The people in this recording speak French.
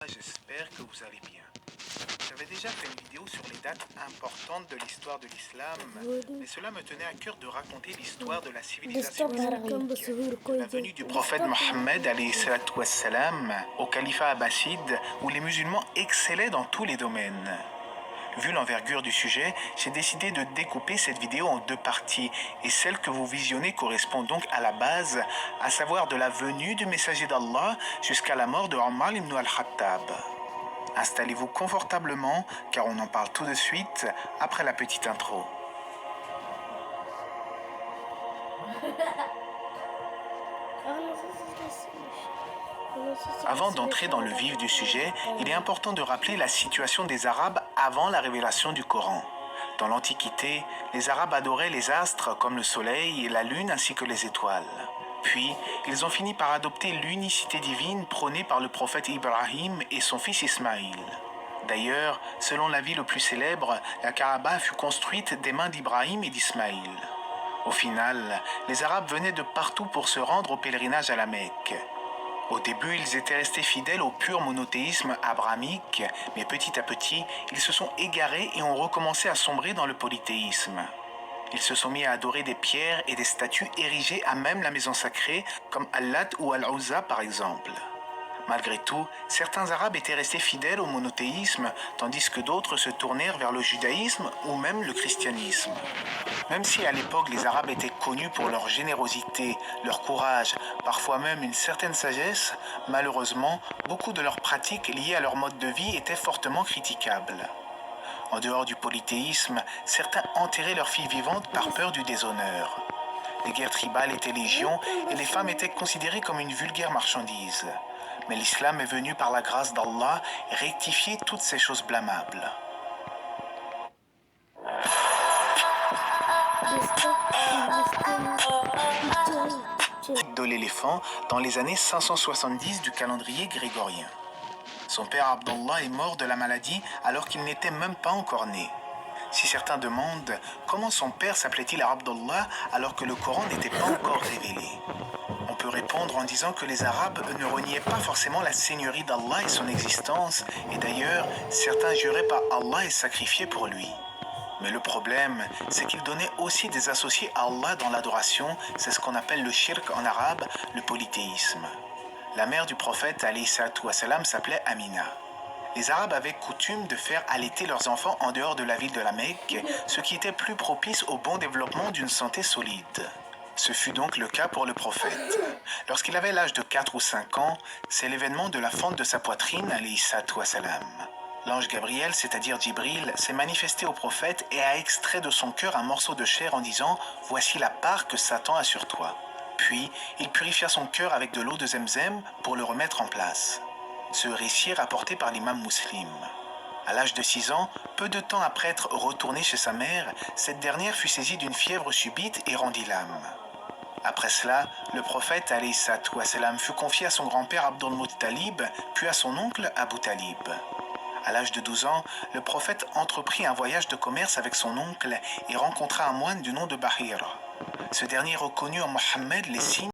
J'espère que vous allez bien. J'avais déjà fait une vidéo sur les dates importantes de l'histoire de l'islam, mais cela me tenait à cœur de raconter l'histoire de la civilisation islamique, de la venue du prophète Mohammed au califat abbasside, où les musulmans excellaient dans tous les domaines. Vu l'envergure du sujet, j'ai décidé de découper cette vidéo en deux parties, et celle que vous visionnez correspond donc à la base, à savoir de la venue du messager d'Allah jusqu'à la mort de Omar ibn al-Khattab. Installez-vous confortablement, car on en parle tout de suite après la petite intro. Avant d'entrer dans le vif du sujet, il est important de rappeler la situation des Arabes avant la révélation du Coran. Dans l'Antiquité, les Arabes adoraient les astres comme le soleil et la lune ainsi que les étoiles. Puis, ils ont fini par adopter l'unicité divine prônée par le prophète Ibrahim et son fils Ismaïl. D'ailleurs, selon l'avis le plus célèbre, la Kaaba fut construite des mains d'Ibrahim et d'Ismaïl. Au final, les Arabes venaient de partout pour se rendre au pèlerinage à la Mecque. Au début, ils étaient restés fidèles au pur monothéisme abrahamique, mais petit à petit, ils se sont égarés et ont recommencé à sombrer dans le polythéisme. Ils se sont mis à adorer des pierres et des statues érigées à même la maison sacrée, comme Al-Lat ou Al-Uzza par exemple. Malgré tout, certains Arabes étaient restés fidèles au monothéisme, tandis que d'autres se tournèrent vers le judaïsme ou même le christianisme. Même si à l'époque les Arabes étaient connus pour leur générosité, leur courage, parfois même une certaine sagesse, malheureusement, beaucoup de leurs pratiques liées à leur mode de vie étaient fortement critiquables. En dehors du polythéisme, certains enterraient leurs filles vivantes par peur du déshonneur. Les guerres tribales étaient légion et les femmes étaient considérées comme une vulgaire marchandise. Mais l'islam est venu par la grâce d'Allah rectifier toutes ces choses blâmables. De l'éléphant dans les années 570 du calendrier grégorien. Son père Abdallah est mort de la maladie alors qu'il n'était même pas encore né. Si certains demandent comment son père s'appelait-il Abdallah alors que le Coran n'était pas encore révélé, on peut répondre en disant que les Arabes ne reniaient pas forcément la seigneurie d'Allah et son existence, et d'ailleurs, certains juraient par Allah et sacrifiaient pour lui. Mais le problème, c'est qu'ils donnaient aussi des associés à Allah dans l'adoration, c'est ce qu'on appelle le shirk en arabe, le polythéisme. La mère du prophète alayhi salatu wassalam s'appelait Amina. Les Arabes avaient coutume de faire allaiter leurs enfants en dehors de la ville de la Mecque, ce qui était plus propice au bon développement d'une santé solide. Ce fut donc le cas pour le prophète. Lorsqu'il avait l'âge de 4 ou 5 ans, c'est l'événement de la fente de sa poitrine, alayhi salatu wassalam. L'ange Gabriel, c'est-à-dire Djibril, s'est manifesté au prophète et a extrait de son cœur un morceau de chair en disant « Voici la part que Satan a sur toi ». Puis, il purifia son cœur avec de l'eau de Zemzem pour le remettre en place. Ce récit est rapporté par l'imam Muslim. À l'âge de 6 ans, peu de temps après être retourné chez sa mère, cette dernière fut saisie d'une fièvre subite et rendit l'âme. Après cela, le prophète alayhi salatu wassalam fut confié à son grand-père Abdul Muttalib, puis à son oncle Abu Talib. À l'âge de 12 ans, le prophète entreprit un voyage de commerce avec son oncle et rencontra un moine du nom de Bahir. Ce dernier reconnut en Mohammed les signes